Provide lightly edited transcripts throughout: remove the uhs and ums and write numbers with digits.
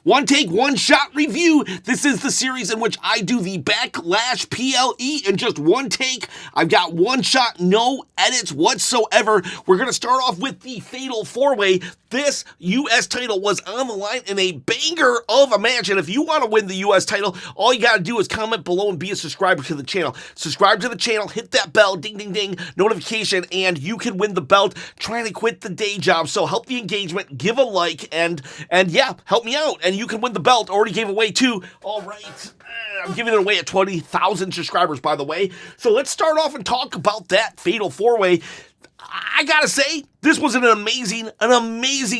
One take, one shot review. This is the series in which I do the Backlash PLE in just one take. I've got one shot, no edits whatsoever. We're going to start off with the Fatal 4-Way. This U.S. title was on the line in a banger of a match, and if you want to win the U.S. title, all you got to do is comment below and be a subscriber to the channel. Subscribe to the channel, hit that bell, ding, ding, ding, notification, and you can win the belt trying to quit the day job. So help the engagement, give a like, and yeah, help me out, and you can win the belt. Already gave away two. All right. I'm giving it away at 20,000 subscribers, by the way. So let's start off and talk about that Fatal 4-Way. I gotta say, this was an amazing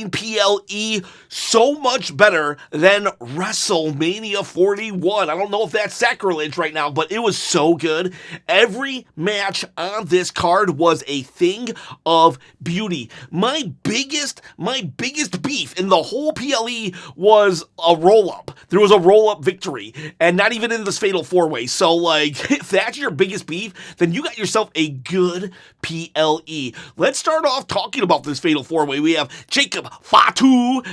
PLE, so much better than WrestleMania 41. I don't know if that's sacrilege right now, but it was so good. Every match on this card was a thing of beauty. My biggest beef in the whole PLE was a roll-up. There was a roll-up victory, and not even in this Fatal 4-Way. So, like, if that's your biggest beef, then you got yourself a good PLE. Let's start off talking about this Fatal 4-Way. We have Jacob Fatu,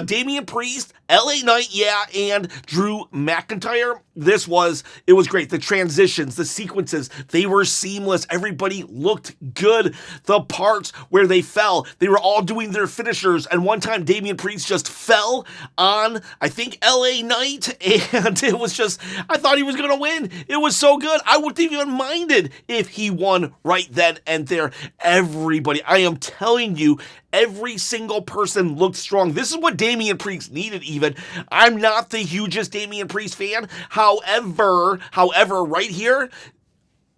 Damian Priest, LA Knight, and Drew McIntyre. It was great. The transitions, the sequences, they were seamless. Everybody looked good. The parts where they fell, they were all doing their finishers, and one time Damian Priest just fell on, I think, LA Knight, and it was just, I thought he was going to win. It was so good. I wouldn't even minded if he won right then and there. Everybody, I am telling you, every single person looked strong. This is what Damian Priest needed even. I'm not the hugest Damian Priest fan. However, right here,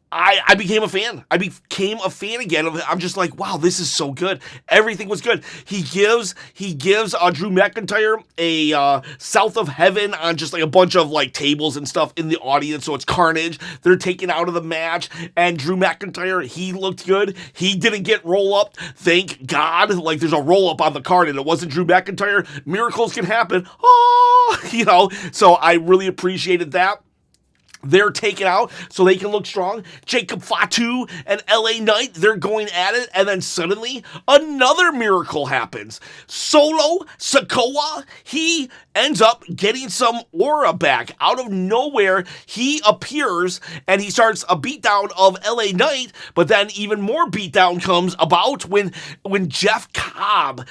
I became a fan. I became a fan again. I'm just like, wow, this is so good. Everything was good. He gives Drew McIntyre a South of Heaven on just like a bunch of like tables and stuff in the audience, so it's carnage. They're taken out of the match, and Drew McIntyre, he looked good. He didn't get roll up. Thank God. Like, there's a roll up on the card, and it wasn't Drew McIntyre. Miracles can happen. Oh, so I really appreciated that. They're taken out so they can look strong. Jacob Fatu and LA Knight, they're going at it, and then suddenly another miracle happens. Solo Sikoa, he ends up getting some aura back. Out of nowhere, he appears and he starts a beatdown of LA Knight, but then even more beatdown comes about when Jeff Cobb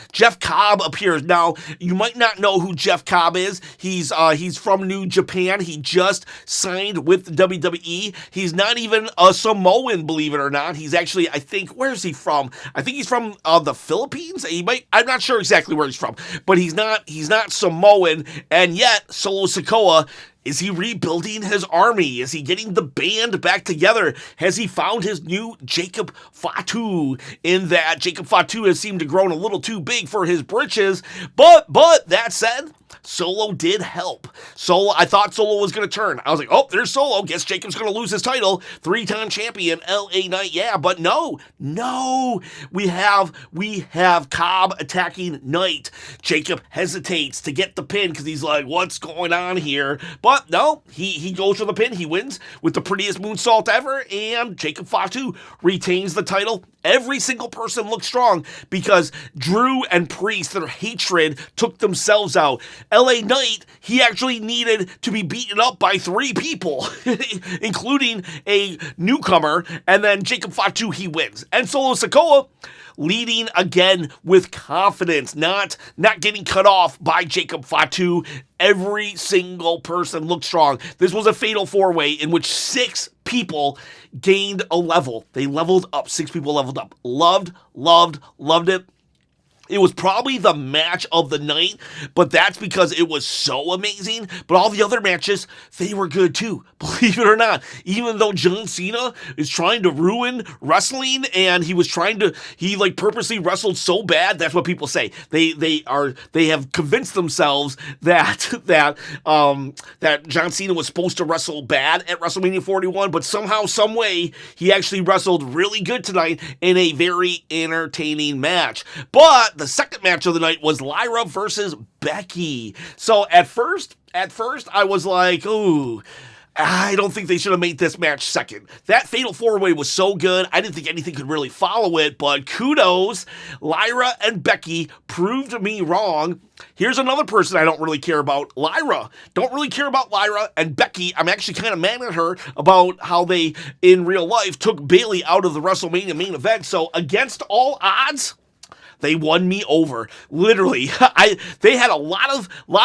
appears. Now, you might not know who Jeff Cobb is. He's from New Japan. He just signed with the WWE. He's not even a Samoan, believe it or not. He's actually, I think, where is he from? I think he's from the Philippines. I'm not sure exactly where he's from, but he's not Samoan, and yet Solo Sikoa, is he rebuilding his army? Is he getting the band back together? Has he found his new Jacob Fatu? In that Jacob Fatu has seemed to grown a little too big for his britches, but that said, Solo did help. I thought Solo was going to turn. I was like, oh, there's Solo. Guess Jacob's going to lose his title. 3-time champion, LA Knight. Yeah, but no. We have Cobb attacking Knight. Jacob hesitates to get the pin because he's like, what's going on here? But no, he goes for the pin. He wins with the prettiest moonsault ever, and Jacob Fatu retains the title. Every single person looked strong because Drew and Priest, their hatred took themselves out. LA Knight, he actually needed to be beaten up by 3 people, including a newcomer, and then Jacob Fatu, he wins. And Solo Sikoa, leading again with confidence, not getting cut off by Jacob Fatu. Every single person looked strong. This was a Fatal 4-Way in which 6 people gained a level. They leveled up. 6 people leveled up. Loved it. It was probably the match of the night, but that's because it was so amazing. But all the other matches, they were good too, believe it or not. Even though John Cena is trying to ruin wrestling, and he purposely wrestled so bad. That's what people say. They have convinced themselves that John Cena was supposed to wrestle bad at WrestleMania 41, but somehow, some way, he actually wrestled really good tonight in a very entertaining match. But the second match of the night was Lyra versus Becky. So at first I was like, ooh, I don't think they should have made this match second. That Fatal 4-Way was so good, I didn't think anything could really follow it, but kudos, Lyra and Becky proved me wrong. Here's another person I don't really care about, Lyra. Don't really care about Lyra, and Becky, I'm actually kind of mad at her about how they, in real life, took Bayley out of the WrestleMania main event, so against all odds, they won me over. Literally, they had a lot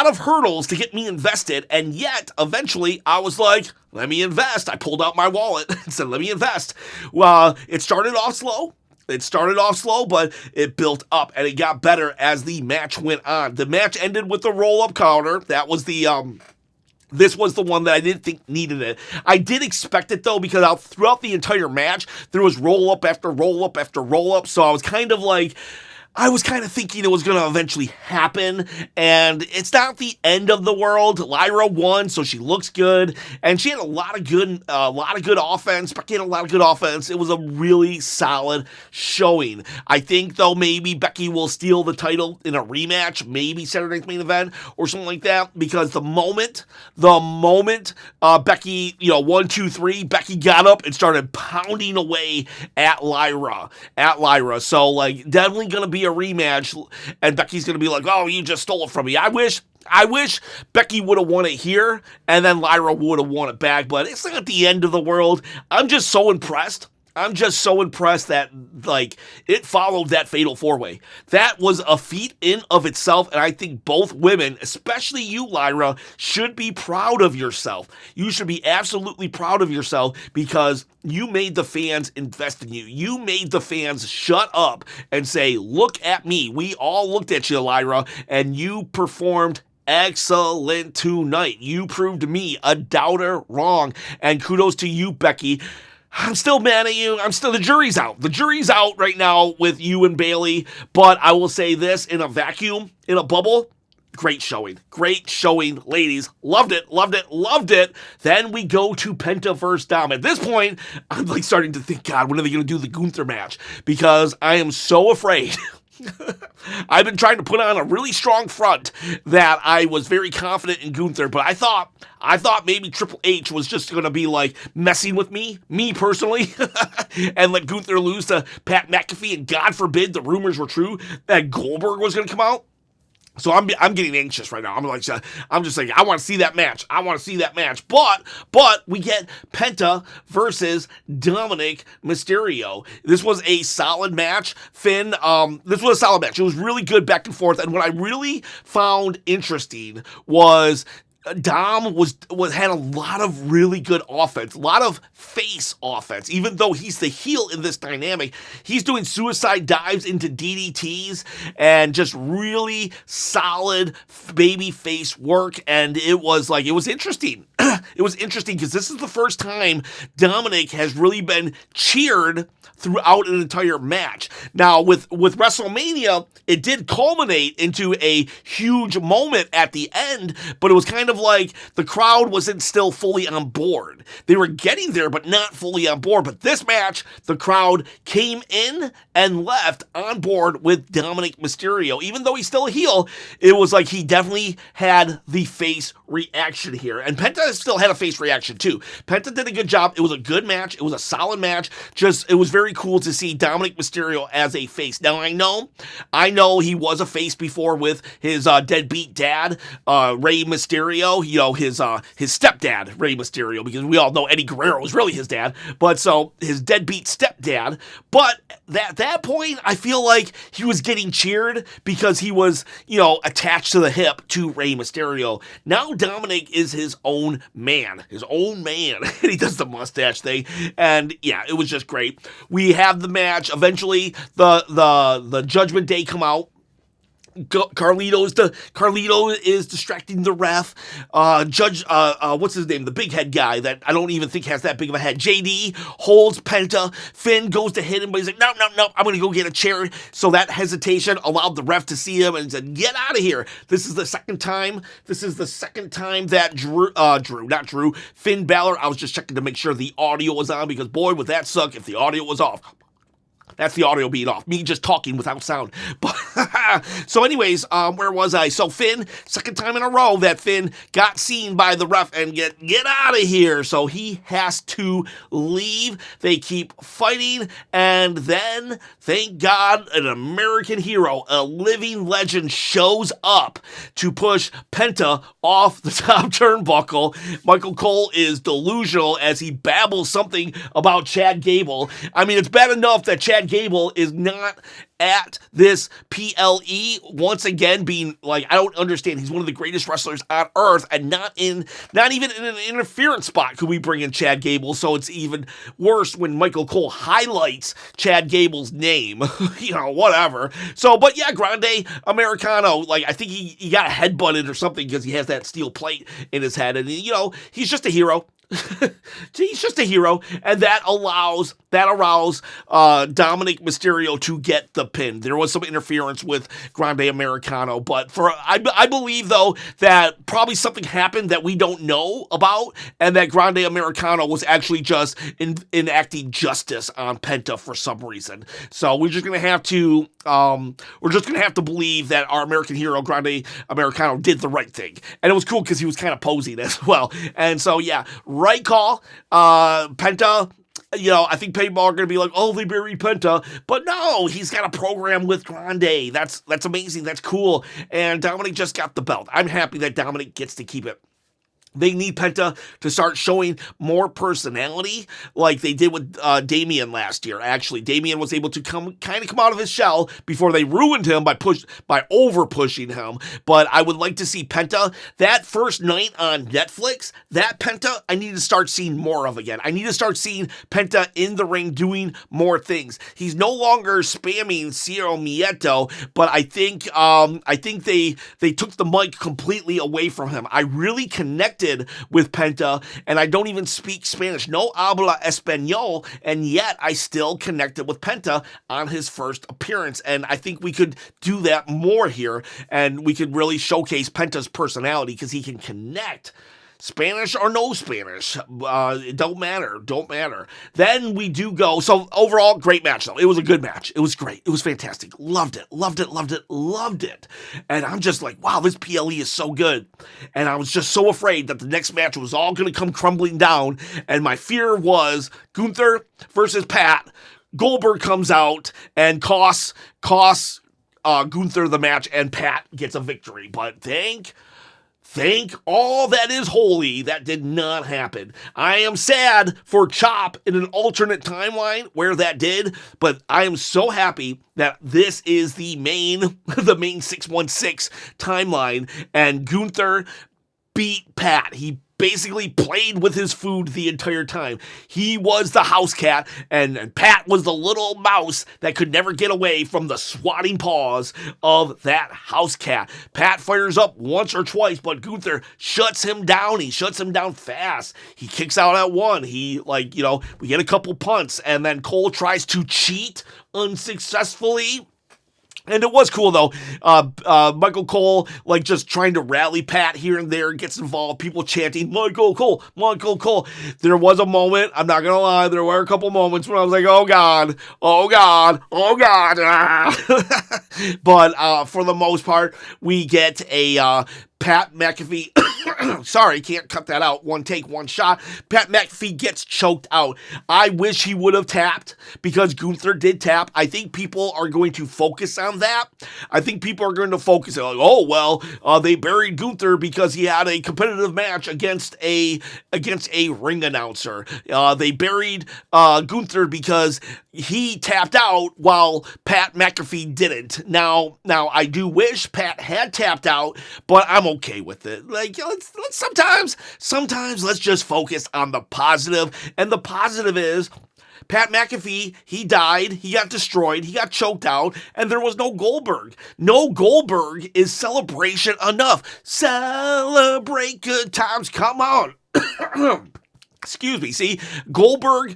of hurdles to get me invested, and yet eventually I was like, let me invest. I pulled out my wallet and said, let me invest. Well, it started off slow. But it built up, and it got better as the match went on. The match ended with the roll-up counter. That was the This was the one that I didn't think needed it. I did expect it, though, because throughout the entire match, there was roll-up after roll-up after roll-up, so I was kind of thinking it was going to eventually happen, and it's not the end of the world. Lyra won, so she looks good, and she had a lot of good offense. Becky had a lot of good offense. It was a really solid showing. I think, though, maybe Becky will steal the title in a rematch, maybe Saturday Night's Main Event or something like that, because the moment Becky, 1, 2, 3, Becky got up and started pounding away at Lyra. So, definitely going to be a rematch, and Becky's going to be like, oh, you just stole it from me. I wish Becky would have won it here, and then Lyra would have won it back, but it's not the end of the world. I'm just so impressed that, it followed that Fatal 4-Way. That was a feat in of itself, and I think both women, especially you, Lyra, should be proud of yourself. You should be absolutely proud of yourself because you made the fans invest in you. You made the fans shut up and say, look at me. We all looked at you, Lyra, and you performed excellent tonight. You proved me, a doubter, wrong, and kudos to you, Becky. I'm still mad at you. The jury's out. The jury's out right now with you and Bayley, but I will say this, in a vacuum, in a bubble, great showing, ladies. Loved it. Then we go to Penta versus Dom. At this point, I'm starting to think, God, when are they going to do the Gunther match? Because I am so afraid. I've been trying to put on a really strong front that I was very confident in Gunther, but I thought maybe Triple H was just going to be messing with me personally, and let Gunther lose to Pat McAfee, and God forbid the rumors were true that Goldberg was going to come out. So I'm getting anxious right now. I'm just like, I want to see that match. But we get Penta versus Dominic Mysterio. This was a solid match. Finn, this was a solid match. It was really good back and forth. And what I really found interesting was Dom had a lot of really good offense, a lot of face offense. Even though he's the heel in this dynamic, he's doing suicide dives into DDTs and just really solid baby face work. And it was interesting. It was interesting because this is the first time Dominic has really been cheered throughout an entire match. Now, with WrestleMania, it did culminate into a huge moment at the end, but it was kind of like the crowd wasn't still fully on board. They were getting there, but not fully on board. But this match, the crowd came in and left on board with Dominic Mysterio. Even though he's still a heel, it was like he definitely had the face reaction here. And Penta still had a face reaction too. Penta did a good job. It was a good match. It was a solid match. It was very cool to see Dominic Mysterio as a face. Now, I know he was a face before with his deadbeat dad, Rey Mysterio, his stepdad, Rey Mysterio, because we all know Eddie Guerrero was really his dad, but so his deadbeat stepdad. But at that point, I feel like he was getting cheered because he was, attached to the hip to Rey Mysterio. Now Dominic is his own man, and he does the mustache thing, and yeah, it was just great. We have the match. Eventually, the Judgment Day come out. Carlito is distracting the ref. What's his name? The big head guy that I don't even think has that big of a head. JD holds Penta. Finn goes to hit him, but he's like, no, I'm going to go get a chair. So that hesitation allowed the ref to see him and said, get out of here. This is the second time that Finn Balor, I was just checking to make sure the audio was on because boy, would that suck if the audio was off. That's the audio being off. Me just talking without sound. But so anyways, where was I? So Finn, second time in a row that Finn got seen by the ref and get out of here. So he has to leave. They keep fighting. And then, thank God, an American hero, a living legend, shows up to push Penta off the top turnbuckle. Michael Cole is delusional as he babbles something about Chad Gable. I mean, it's bad enough that Chad Gable is not at this PLE once again, being like, I don't understand. He's one of the greatest wrestlers on earth, and not even in an interference spot could we bring in Chad Gable. So it's even worse when Michael Cole highlights Chad Gable's name. Whatever. So, but yeah, Grande Americano, like, I think he got headbutted or something because he has that steel plate in his head, and he's just a hero. He's just a hero, and that allows Dominic Mysterio to get the pin. There was some interference with Grande Americano, but I believe though that probably something happened that we don't know about, and that Grande Americano was actually just enacting justice on Penta for some reason. So we're just gonna have to believe that our American hero Grande Americano did the right thing, and it was cool because he was kind of posing as well. And so yeah. Right call. Penta, I think people are going to be like, oh, they buried Penta. But no, he's got a program with Grande. That's amazing. That's cool. And Dominic just got the belt. I'm happy that Dominic gets to keep it. They need Penta to start showing more personality like they did with Damian last year. Actually, Damian was able to come out of his shell before they ruined him by over-pushing him. But I would like to see Penta, that first night on Netflix, that Penta, I need to start seeing more of again. I need to start seeing Penta in the ring doing more things. He's no longer spamming Ciro Mieto, but I think they took the mic completely away from him. I really connected with Penta, and I don't even speak Spanish. No habla español, and yet I still connected with Penta on his first appearance, and I think we could do that more here, and we could really showcase Penta's personality because he can connect. Spanish or no Spanish, it don't matter. Then we do go, so overall, great match though. It was a good match. It was great. It was fantastic. Loved it. And I'm just like, wow, this PLE is so good. And I was just so afraid that the next match was all going to come crumbling down. And my fear was Gunther versus Pat. Goldberg comes out and costs Gunther the match, and Pat gets a victory. But thank all that is holy, that did not happen. I am sad for Chop in an alternate timeline where that did, but I am so happy that this is the main 616 timeline, and Gunther beat Pat. He basically played with his food the entire time. He was the house cat, and Pat was the little mouse that could never get away from the swatting paws of that house cat. Pat fires up once or twice, but Gunther shuts him down. He shuts him down fast. He kicks out at one. We get a couple punts, and then Cole tries to cheat unsuccessfully. And it was cool, though. Michael Cole, just trying to rally Pat here and there, gets involved. People chanting, Michael Cole, Michael Cole. There was a moment, I'm not going to lie, there were a couple moments when I was like, oh, God. But for the most part, we get a Pat McAfee. Sorry, can't cut that out. One take, one shot. Pat McAfee gets choked out. I wish he would have tapped because Gunther did tap. I think people are going to focus on that. I think people are going to focus on, they buried Gunther because he had a competitive match against a ring announcer. They buried Gunther because he tapped out while Pat McAfee didn't. Now I do wish Pat had tapped out, but I'm okay with it. Let's sometimes let's just focus on the positive, and the positive is Pat McAfee, he died, he got destroyed, he got choked out, and there was no Goldberg. No Goldberg is celebration enough. Celebrate good times, come on. Excuse me. See, Goldberg,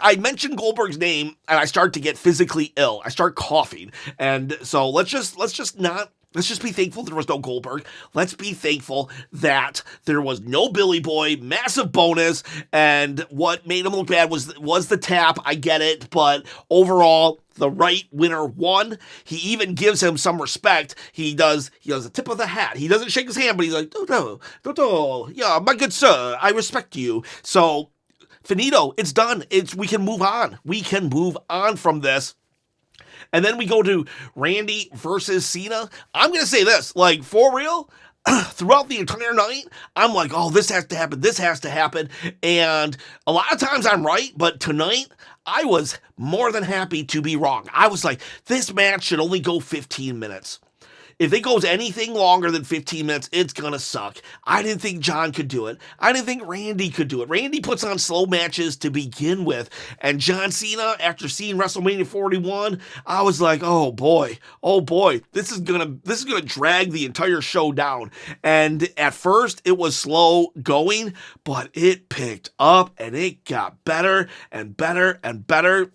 I mentioned Goldberg's name and I start to get physically ill. I start coughing. And so let's just not Let's just be thankful there was no Goldberg. Let's be thankful that there was no Billy Boy, massive bonus, and what made him look bad was the tap. I get it, but overall, the right winner won. He even gives him some respect. He does the tip of the hat. He doesn't shake his hand, but he's like, no, yeah, my good sir, I respect you. So, finito, it's done. We can move on. We can move on from this. And then we go to Randy versus Cena. I'm going to say this, like, for real, throughout the entire night, I'm like, oh, this has to happen, this has to happen. And a lot of times I'm right, but tonight, I was more than happy to be wrong. I was like, this match should only go 15 minutes. If it goes anything longer than 15 minutes, it's gonna suck. I didn't think John could do it. I didn't think Randy could do it. Randy puts on slow matches to begin with, and John Cena, after seeing WrestleMania 41, I was like, oh boy, this is gonna drag the entire show down. And at first, it was slow going, but it picked up and it got better and better and better.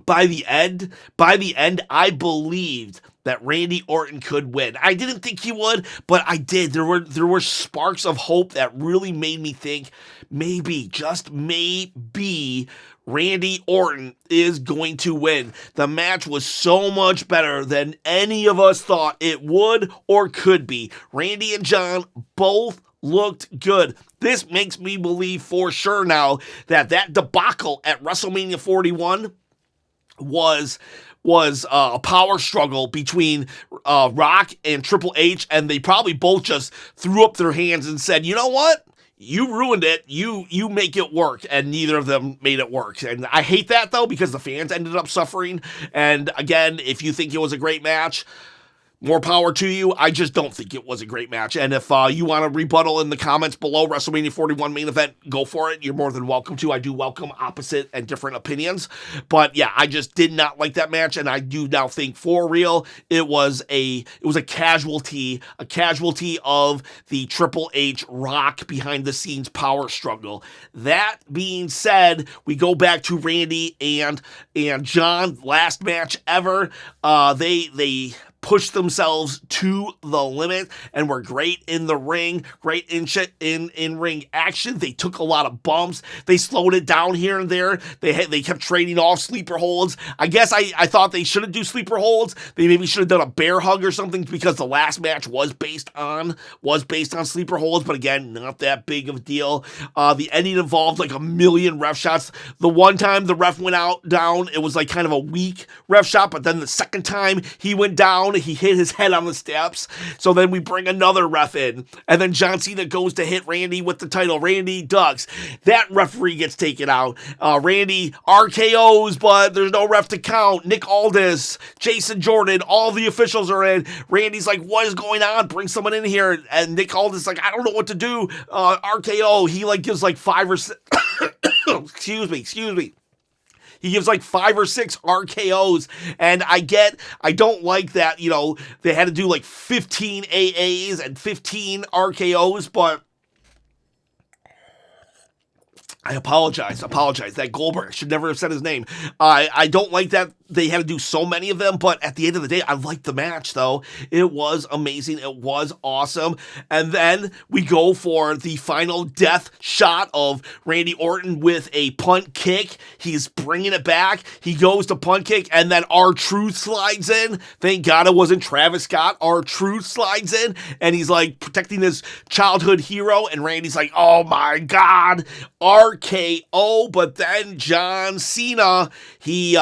By the end, I believed that Randy Orton could win. I didn't think he would, but I did. There were sparks of hope that really made me think maybe, just maybe, Randy Orton is going to win. The match was so much better than any of us thought it would or could be. Randy and John both looked good. This makes me believe for sure now that debacle at WrestleMania 41 was a power struggle between Rock and Triple H, and they probably both just threw up their hands and said, you know what? You ruined it. You make it work. And neither of them made it work. And I hate that, though, because the fans ended up suffering. And again, if you think it was a great match, more power to you. I just don't think it was a great match. And if you want to rebuttal in the comments below WrestleMania 41 main event, go for it. You're more than welcome to. I do welcome opposite and different opinions. But yeah, I just did not like that match. And I do now think for real, it was a casualty of the Triple H Rock behind the scenes power struggle. That being said, we go back to Randy and John, last match ever. They pushed themselves to the limit and were great in the ring, great in ring action. They took a lot of bumps. They slowed it down here and there. They kept trading off sleeper holds. I guess I thought they shouldn't do sleeper holds. They maybe should have done a bear hug or something, because the last match was based on sleeper holds, but again, not that big of a deal. The ending involved like a million ref shots. The one time the ref went down, it was like kind of a weak ref shot, but then the second time he went down, he hit his head on the steps. So then we bring another ref in, and then John Cena goes to hit Randy with the title. Randy ducks. That referee gets taken out. Randy RKOs, but there's no ref to count. Nick Aldis, Jason Jordan, all the officials are in. Randy's like, what is going on? Bring someone in here. And Nick Aldis like, I don't know what to do. RKO, he like gives like 5 or 6 excuse me. He gives like 5 or 6 RKOs, and I don't like that, they had to do like 15 AAs and 15 RKOs, but I apologize. That Goldberg, I should never have said his name. I don't like that they had to do so many of them, but at the end of the day, I liked the match, though. It was amazing. It was awesome. And then we go for the final death shot of Randy Orton with a punt kick. He's bringing it back. He goes to punt kick, and then rtruth slides in. Thank God it wasn't Travis Scott. rtruth slides in, and he's like protecting his childhood hero, and Randy's like, oh my God, RKO. But then John Cena, he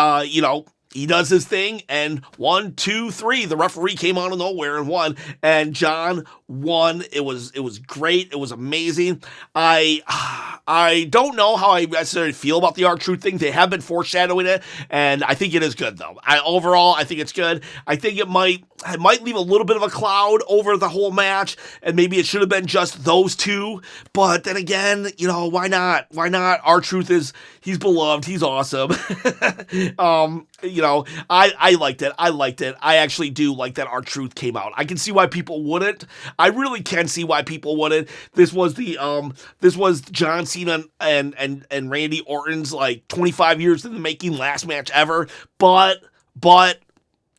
does his thing, and 1, 2, 3, the referee came out of nowhere and won, and John won. It was great. It was amazing. I don't know how I necessarily feel about the rtruth thing. They have been foreshadowing it, and I think it is good, though. Overall, I think it's good. I think it might leave a little bit of a cloud over the whole match, and maybe it should have been just those two, but then again, why not? Rtruth he's beloved. He's awesome. I liked it. I actually do like that rtruth came out. I can see why people wouldn't. I really can see why people wouldn't. This was John Cena and Randy Orton's like 25 years in the making last match ever, but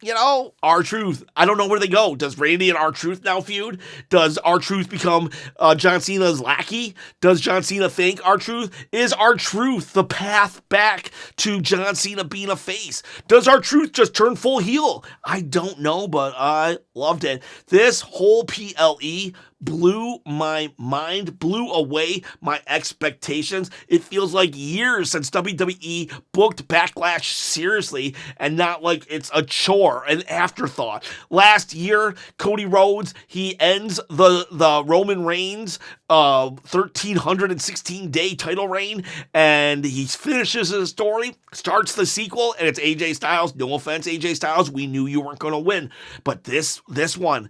you know, rtruth. I don't know where they go. Does Randy and rtruth now feud? Does rtruth become John Cena's lackey? Does John Cena thank rtruth? Is rtruth the path back to John Cena being a face? Does rtruth just turn full heel? I don't know, but I loved it. This whole PLE blew my mind, blew away my expectations. It feels like years since WWE booked Backlash seriously and not like it's a chore, an afterthought. Last year, Cody Rhodes, he ends the Roman Reigns 1,316-day title reign, and he finishes his story, starts the sequel, and it's AJ Styles. No offense, AJ Styles, we knew you weren't going to win, but this one,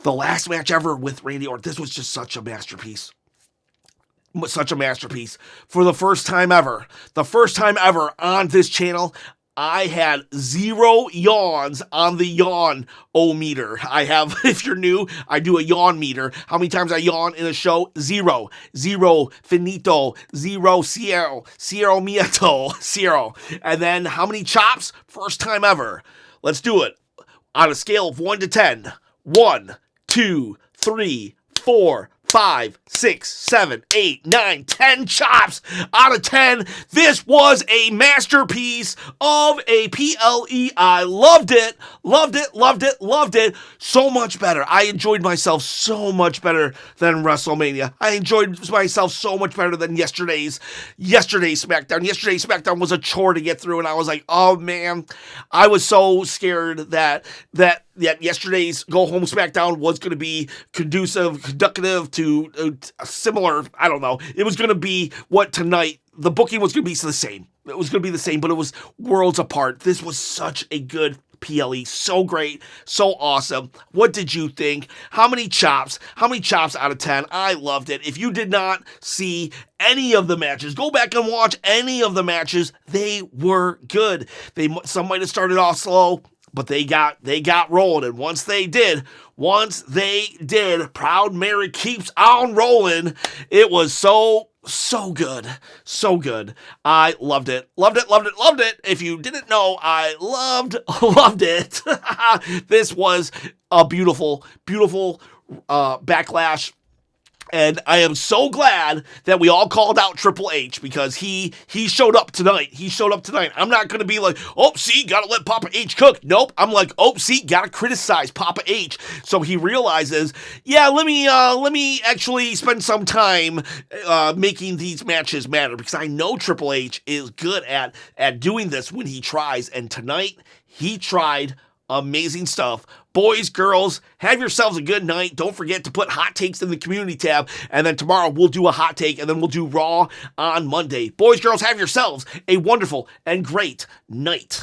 the last match ever with Randy Orton, this was just such a masterpiece. Such a masterpiece. For the first time ever on this channel, I had 0 yawns on the yawn-o-meter. I have, if you're new, I do a yawn meter. How many times I yawn in a show? 0. 0, finito. 0, cielo. Cielo mieto. 0. And then how many chops? First time ever. Let's do it. On a scale of 1 to 10. 1, 2, 3, 4, 5, 6, 7, 8, 9, 10 chops out of 10. This was a masterpiece of a PLE. I loved it. Loved it, loved it, loved it. So much better. I enjoyed myself so much better than WrestleMania. I enjoyed myself so much better than yesterday's SmackDown. Yesterday's SmackDown was a chore to get through, and I was like, oh man, I was so scared that yesterday's Go Home SmackDown was going to be conducive to similar, I don't know. It was going to be what tonight, the booking was going to be the same. It was going to be the same, but it was worlds apart. This was such a good PLE. So great. So awesome. What did you think? How many chops? How many chops out of 10? I loved it. If you did not see any of the matches, go back and watch any of the matches. They were good. Some might have started off slow, but they got rolling, and once they did, Proud Mary keeps on rolling. It was so good. So good. I loved it. Loved it, loved it, loved it. If you didn't know, I loved it. This was a beautiful Backlash. And I am so glad that we all called out Triple H because he showed up tonight. I'm not going to be like, oh, see, got to let Papa H cook. Nope. I'm like, oh, see, got to criticize Papa H. So he realizes, yeah, let me actually spend some time making these matches matter because I know Triple H is good at doing this when he tries. And tonight he tried. Amazing stuff. Boys, girls, have yourselves a good night. Don't forget to put hot takes in the community tab. And then tomorrow we'll do a hot take and then we'll do Raw on Monday. Boys, girls, have yourselves a wonderful and great night.